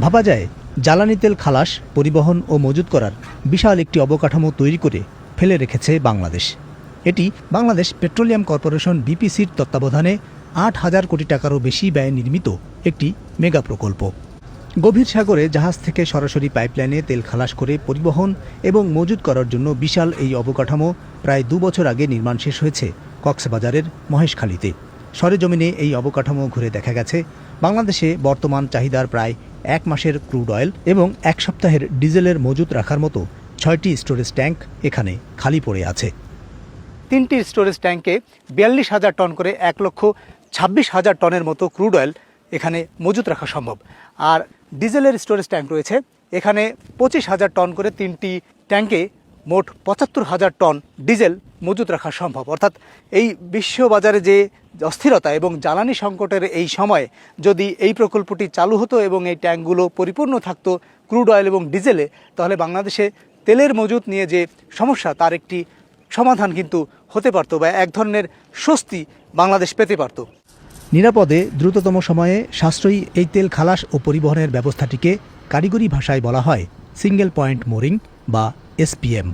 ভাবা যায় জ্বালানি তেল খালাস, পরিবহন ও মজুত করার বিশাল একটি অবকাঠামো তৈরি করে ফেলে রেখেছে বাংলাদেশ। এটি বাংলাদেশ পেট্রোলিয়াম কর্পোরেশন বিপিসির তত্ত্বাবধানে ৮,০০০ কোটি টাকারও বেশি ব্যয়ে নির্মিত একটি মেগা প্রকল্প। গভীর সাগরে জাহাজ থেকে সরাসরি পাইপলাইনে তেল খালাস করে পরিবহন এবং মজুত করার জন্য বিশাল এই অবকাঠামো প্রায় ২ বছর আগে নির্মাণ শেষ হয়েছে কক্সবাজারের মহেশখালীতে। সরেজমিনে এই অবকাঠামো ঘুরে দেখা গেছে বাংলাদেশে বর্তমান চাহিদার প্রায় ১ মাসের ক্রুড অয়েল এবং ১ সপ্তাহের ডিজেলের মজুত রাখার মতো ৬টি স্টোরেজ ট্যাঙ্ক এখানে খালি পড়ে আছে। ৩টি স্টোরেজ ট্যাঙ্কে ৪২,০০০ টন করে ১,২৬,০০০ টনের মতো ক্রুড অয়েল এখানে মজুত রাখা সম্ভব। আর ডিজেলের স্টোরেজ ট্যাঙ্ক রয়েছে এখানে ২৫,০০০ টন করে ৩টি ট্যাঙ্কে মোট ৭৫,০০০ টন ডিজেল মজুত রাখা সম্ভব। অর্থাৎ এই বিশ্ববাজারে যে অস্থিরতা এবং জ্বালানি সংকটের এই সময়ে যদি এই প্রকল্পটি চালু হতো এবং এই ট্যাঙ্কগুলো পরিপূর্ণ থাকতো ক্রুড অয়েল এবং ডিজেলে, তাহলে বাংলাদেশে তেলের মজুত নিয়ে যে সমস্যা তার একটি সমাধান কিন্তু হতে পারত বা এক ধরনের স্বস্তি বাংলাদেশ পেতে পারত। নিরাপদে দ্রুততম সময়ে সাশ্রয়ী এই তেল খালাস ও পরিবহনের ব্যবস্থাটিকে কারিগরি ভাষায় বলা হয় সিঙ্গেল পয়েন্ট মোরিং বা এসপিএম।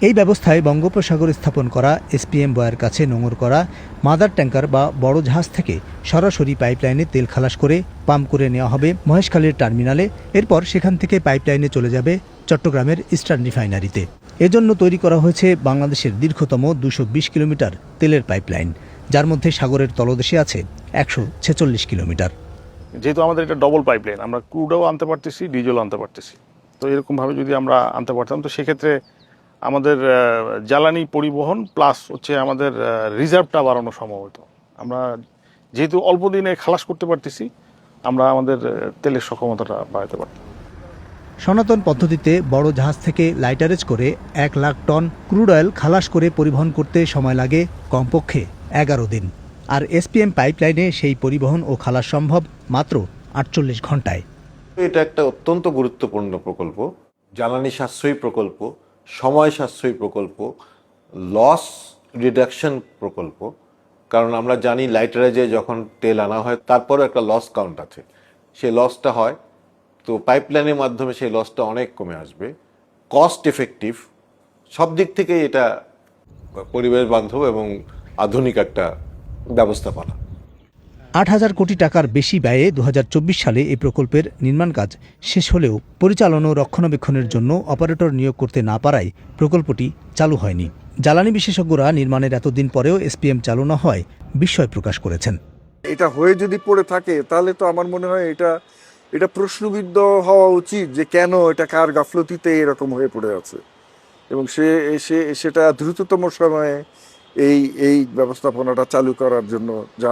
এই ব্যবস্থায় বঙ্গোপসাগরে স্থাপন করা এসপিএম বয়ের কাছে নোঙর করা মাদার ট্যাঙ্কার বা বড় জাহাজ থেকে সরাসরি পাইপলাইনে তেল খালাস করে পাম্প করে নেওয়া হবে মহেশখালীর টার্মিনালে। এরপর সেখান থেকে পাইপলাইনে চলে যাবে চট্টগ্রামের ইস্টার্ন রিফাইনারিতে। এজন্য তৈরি করা হয়েছে বাংলাদেশের দীর্ঘতম ২২০ কিলোমিটার তেলের পাইপলাইন, যার মধ্যে সাগরের তলদেশে আছে ১৪৬ কিলোমিটার। যেহেতু আমাদের এটা ডবল পাইপলাইন, আমরা ক্রুডও আনতে পারতেছি, ডিজেলও আনতে পারতেছি। তো এরকমভাবে যদি আমরা আনতে পারতাম তো সেক্ষেত্রে আমাদের জ্বালানি পরিবহন প্লাস হচ্ছে আমাদের রিজার্ভটা বাড়ানো সম্ভব হতো। আমরা যেহেতু অল্প দিনে খালাস করতে পারতেছি, আমরা আমাদের তেলের সক্ষমতাটা বাড়াতে পারতাম। সনাতন পদ্ধতিতে বড় জাহাজ থেকে লাইটারেজ করে ১ লাখ টন ক্রুড অয়েল খালাস করে পরিবহন করতে সময় লাগে কমপক্ষে ১১ দিন। আর এসপিএম পাইপলাইনে সেই পরিবহন ও খালাস সম্ভব মাত্র ৪৮ ঘন্টায়। এটা একটা অত্যন্ত গুরুত্বপূর্ণ প্রকল্প, জ্বালানি সাশ্রয়ী প্রকল্প, সময় সাশ্রয়ী প্রকল্প, লস রিডাকশন প্রকল্প। কারণ আমরা জানি লাইটারেজে যখন তেল আনা হয় তারপরও একটা লস কাউন্ট আছে, সেই লসটা হয়। তো পাইপলাইনের মাধ্যমে সেই লসটা অনেক কমে আসবে, কস্ট এফেক্টিভ, সব দিক থেকে এটা পরিবেশ বান্ধব এবং আধুনিক একটা ব্যবস্থাপনা। ৮,০০০ কোটি টাকার বেশি ব্যয়ে ২০২৪ সালে এই প্রকল্পের নির্মাণ কাজ শেষ হলেও পরিচালনা ও রক্ষণাবেক্ষণের জন্য অপারেটর নিয়োগ করতে না পারায় প্রকল্পটি চালু হয়নি। জ্বালানি বিশেষজ্ঞরা নির্মাণের এতদিন পরেও এসপিএম চালু না হয় বিস্ময় প্রকাশ করেছেন। এটা হয়ে যদি পড়ে থাকে তাহলে তো আমার মনে হয় এটা প্রশ্নবিদ্ধ হওয়া উচিত যে কেন এটা কার গাফলতিতে এরকম হয়ে পড়ে আছে, এবং সেটা দ্রুততম সময়ে এই ব্যবস্থাপনাটা চালু করার জন্য যা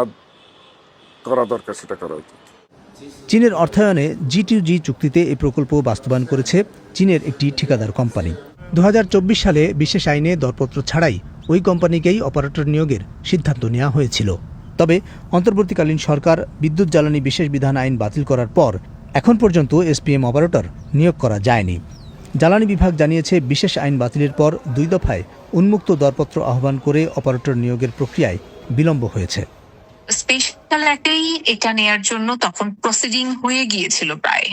করা দরকার সেটা করা উচিত। চীনের অর্থায়নে G2G চুক্তিতে এই প্রকল্প বাস্তবায়ন করেছে চীনের একটি ঠিকাদার কোম্পানি। ২০২৪ সালে বিশেষ আইনে দরপত্র ছাড়াই ওই কোম্পানিকেই অপারেটর নিয়োগের সিদ্ধান্ত নেওয়া হয়েছিল। তবে অন্তর্বর্তীকালীন সরকার বিদ্যুৎ জ্বালানি বিশেষ বিধান আইন বাতিল করার পর এখন পর্যন্ত এসপিএম অপারেটর নিয়োগ করা যায়নি। জ্বালানি বিভাগ জানিয়েছে বিশেষ আইন বাতিলের পর ২ দফায় উন্মুক্ত দরপত্র আহ্বান করে অপারেটর নিয়োগের প্রক্রিয়ায় বিলম্ব হয়েছে। স্পেশাল অ্যাক্টেই এটা নেয়ার জন্য তখন প্রসিডিং হয়ে গিয়েছিল প্রায়।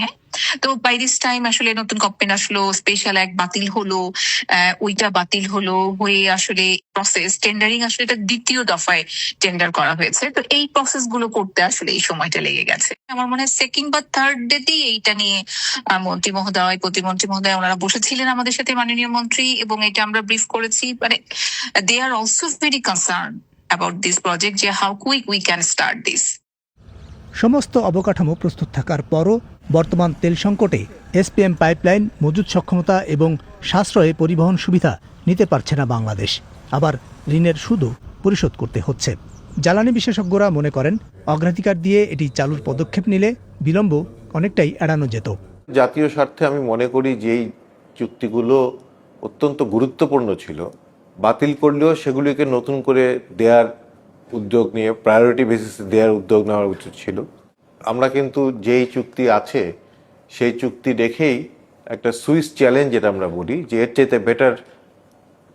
তো বাই দিস টাইম আসলে নতুন গভর্নমেন্ট আসলো, স্পেশাল অ্যাক্ট বাতিল হলো, ওইটা বাতিল হলো হয়ে আসলে প্রসেস টেন্ডারিং আসলে এটা দ্বিতীয় দফায় টেন্ডার করা হয়েছে। তো এই প্রসেস গুলো করতে আসলে এই সময়টা লেগে গেছে। আমার মনে হয় সেকেন্ড বা থার্ড ডেতেই এইটা নিয়ে মন্ত্রী মহোদয়, প্রতিমন্ত্রী মহোদয় ওনারা বসেছিলেন আমাদের সাথে, মাননীয় মন্ত্রী, এবং এটা আমরা ব্রিফ করেছি। মানে they are also very concern about this project, যে how quick we can start this. সমস্ত অবকাঠামো প্রস্তুত থাকার পরও বর্তমান তেল সংকটে এসপিএম পাইপলাইন মজুত সক্ষমতা এবং সাশ্রয়ে পরিবহন সুবিধা নিতে পারছে না বাংলাদেশ। আবার ঋণের সুদও পরিশোধ করতে হচ্ছে। জ্বালানি বিশেষজ্ঞরা মনে করেন অগ্রাধিকার দিয়ে এটি চালুর পদক্ষেপ নিলে বিলম্ব অনেকটাই এড়ানো যেত। জাতীয় স্বার্থে আমি মনে করি যেই চুক্তিগুলো অত্যন্ত গুরুত্বপূর্ণ ছিল, বাতিল করলেও সেগুলিকে নতুন করে দেওয়ার উদ্যোগ নিয়ে প্রায়োরিটি বেসিসে দেওয়ার উদ্যোগ নেওয়া উচিত ছিল। আমরা কিন্তু যেই চুক্তি আছে সেই চুক্তি দেখেই একটা সুইস চ্যালেঞ্জ যেটা আমরা বলি যে এর চাইতে বেটার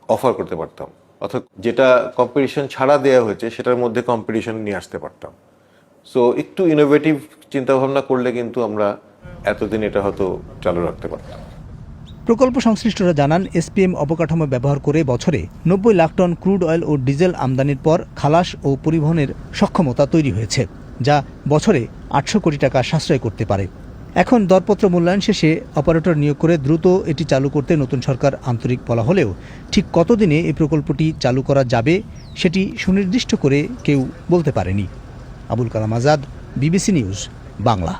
অফার করতে পারতাম, অর্থাৎ যেটা কম্পিটিশন ছাড়া দেওয়া হয়েছে সেটার মধ্যে কম্পিটিশন নিয়ে আসতে পারতাম। সো একটু ইনোভেটিভ চিন্তাভাবনা করলে কিন্তু আমরা এতদিন এটা হয়তো চালু রাখতে পারতাম। প্রকল্প সংশ্লিষ্টরা জানান, এসপিএম অবকাঠামো ব্যবহার করে বছরে 90 লাখ টন ক্রুড অয়েল ও ডিজেল আমদানির পর খালাস ও পরিবহনের সক্ষমতা তৈরি হয়েছে, যা বছরে 800 কোটি টাকা সাশ্রয় করতে পারে। এখন দরপত্র মূল্যায়ন শেষে অপারেটর নিয়োগ করে দ্রুত এটি চালু করতে নতুন সরকার আন্তরিক বলা হলেও ঠিক কতদিনে এই প্রকল্পটি চালু করা যাবে সেটি সুনির্দিষ্ট করে কেউ বলতে পারেনি। Abul Kalam Azad, BBC news, Bangla.